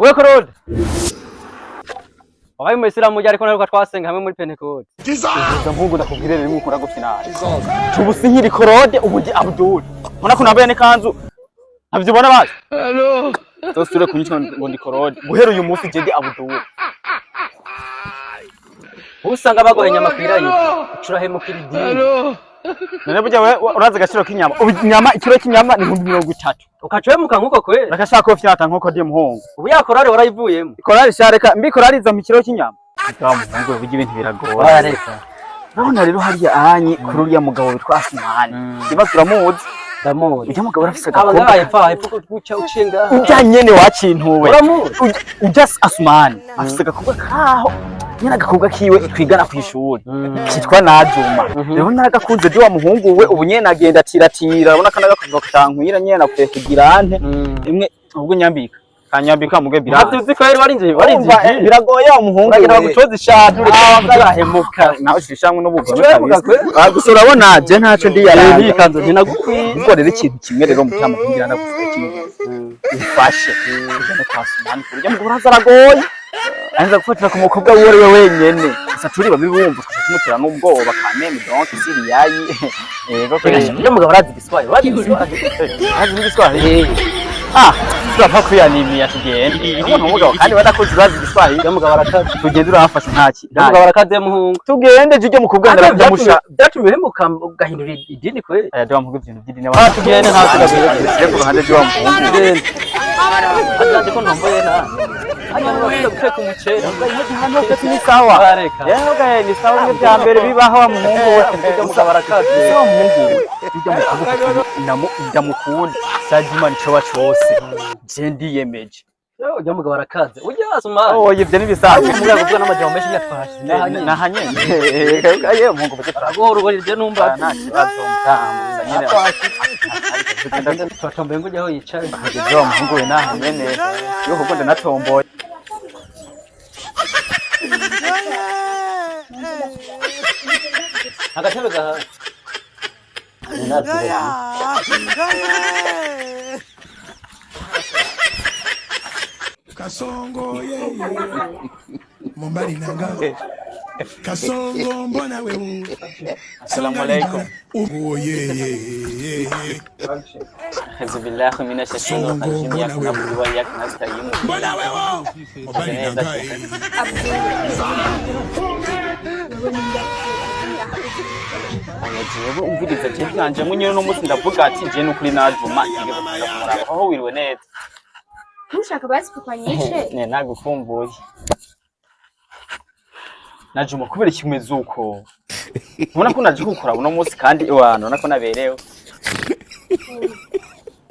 we Claude wabaye umuyisilamu ujya ariko naruka twasenga hamwe muri Pentecote izo mpungu ndakubwire rero mukora gukina tubusi nkiri Claude ubuji Abdul mbona ko nambaye nekanzu avyibona baje hello tosure kunyitwa ngo ndi Claude guhera uyu munsi je ndi Abdul usanga bagoye nyama kwirayo ucurahemukira idini none burya we uraza gashiro k'inyama inyama ikiro k'inyama ni 30 ukacemuka nkuko kwe rakashaka ko fyata nkuko ndi muhungu ubu yakorare warayivuyemo ikorare shareka mbi korare izo mikiro k'inyama itamu ngo burya ibintu biragora arareka none rero hariya anyi kuri uriya mugabo bitwa Asmani ibazura muzi ndamuzi ujya mugabo arafise gakombe abagaye epfo guca ucenga ujya nyene wacintuwe ujya Asmani afise gakombe kaho nyina gakobwa kiwe twigana ku ishuri kitwa Najuma rero naragakunze ndi wa muhungu we ubu nyene agenda tiratira urabona kana gakobwa katankwira nyene nakwiye kugira ante imwe ubwo nyambika kanyambika muge biranga atuzi ko yari warinje biragoye umuhungu bagira bagucoza ishatu urahemuka nawe shishamwe n'ubugome kabisa gusa urabona je ntaco ndi yarandi kanzo ntinagukwiye ngo rero ikintu kimwe rero mutama kugira ndagufite kimwe ifashe ujane kwa Sumani kurya mu buraza aragoye anza gufatira ku mukobwa we wenyene gusa turi babibumva twashimutira n'ubwoba kameme donc siri yayi yego kuri mugabo arazi giswaye wazi giswaye turapfa kwiyanimira tugende umugabo kandi badakoze bazi giswaye mugabo arakaze tugende urafasha ntaki mugabo arakaze muhungu tugende jije mukubwanda byamusha byatumiwe mu gahindura idini kwe ndo muhungu ibintu by'idini wa tugende nta tugabire ku ruhande rwa muhungu azaje ko ntomboye na hanyuma bafite guteka umuceri hano ufite ni sawa yewe gaye ni sawa nge bya mbere bibaho wa muhungu we mvuga mugabo arakaze wa muhungu bijya mu kuvuga ndamukunda sajima nico bacose je ndiyemeje ujya mugabo arakaze ujya Asuma yibye nibisanzwe mugabo kuvuga n'amajambo menshi yatwaje nahanye gaye muhungu bacaragohora urije numva nta kibazo mutamu nyene twatomboye ngo ujyaho yicaye hageze wa muhungu we nahanye neza yo kuko ndanatomboye agatebe gaha Kasongo Mombali nanga Kasongo mbona wewe Assalamu alaikum Hazibillahi minash shaitanir rajim yakuna wa yaknastayim mbona wewe Mombali nanga Jewe umviriza je byanje munyero no musi ndavuga ati je n'ukuri Najuma ngeze kumuraba aho wiriwe neza Mushaka basi kukwanyishe ne nagukumbuye Najuma kubera ikimeze uko ubona ko naje gukora uno munsi kandi iwana ubona ko naberewe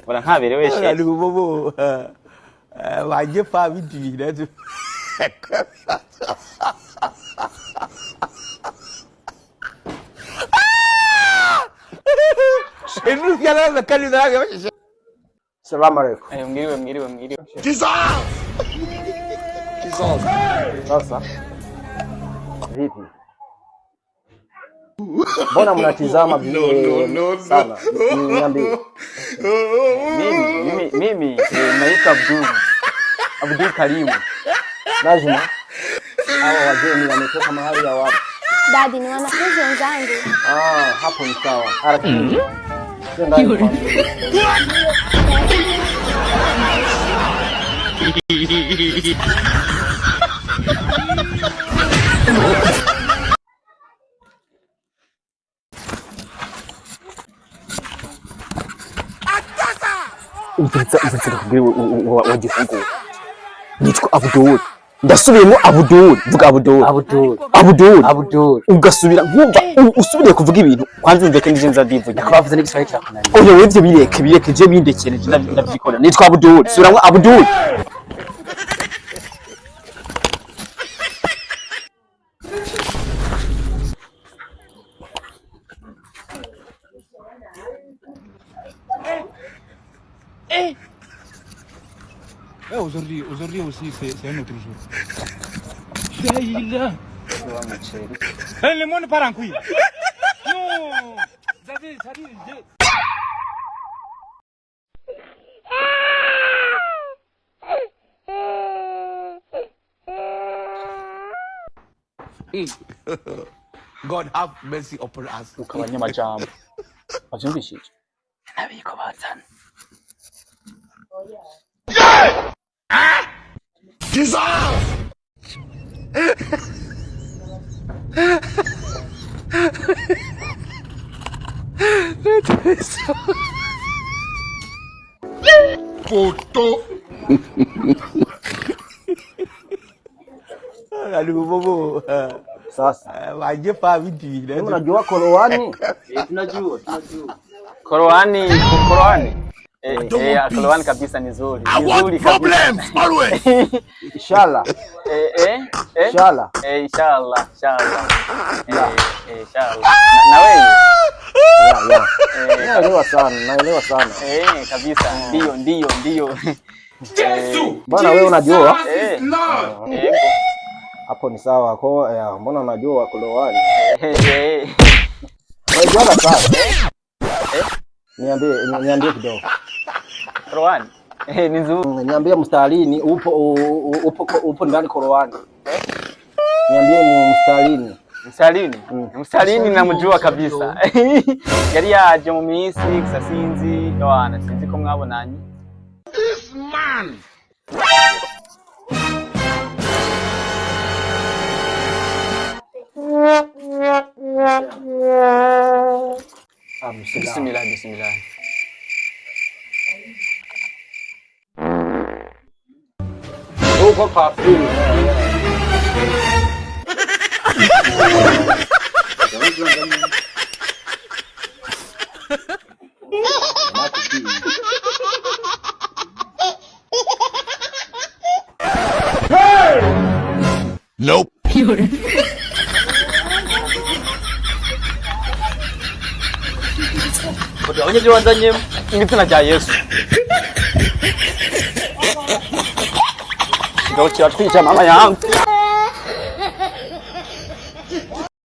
ubona nkaberewe she ari bobo waje pa bidira Enu yala kali daga Salamu alaikum. Mwiriwe. Kiza. Sasa. Vipi? Mbona mnatizama vile sana? Niambie. Mimi naitwa Abdul Karim. Najuma. Hawa wageni wametoka mahali ya wapi? Dadi ni wanafunzi wenzangu. Hapo ni sawa. Harakati. Ndani. Umviriza kubwira wagifungu nitwa Abdul ndasubiyemo Abdul vuga Abdul ugasubira nkumva usubire kuvuga ibintu kwanza umveke ndije nzadivuga kwavuze n'igiswahili cyakunaniye oya wevye bireke je bindekere ndavyikora nitwa Abdul subiramwo Abdul Aujourd'hui aussi, c'est un autre jour. Le monde part en couille. Non, ça dit, God have mercy upon us. Ukabanya majambo. Bazumvishije. Nabiko bazana. Jesus! Foto. Aduh bobo. Sasa Waje pa vipi? unajua Korowani? Tunajua. Korowani. Korowani kabisa ni nzuri. Nzuri kabisa. Inshallah. Inshallah. Inshallah. Na wewe? Naelewa sana. Kabisa. Ndio. Bwana wewe unajua? Hapo ni sawa kwa mbona unajua Korowani? Unajua sana. Niambie kidogo. Korowani. Ni nzuri. Niambie mstarini upo ndani Korowani. Niambie Mstarini namjua kabisa. Yari yaje mu minsi Kisasinzi bwana sinzi ko mwabonanye. This man. Bismillah. Uko kafiri. Nope. Onye wazanye ngitsina cha Yesu. Ndio cha mama yangu.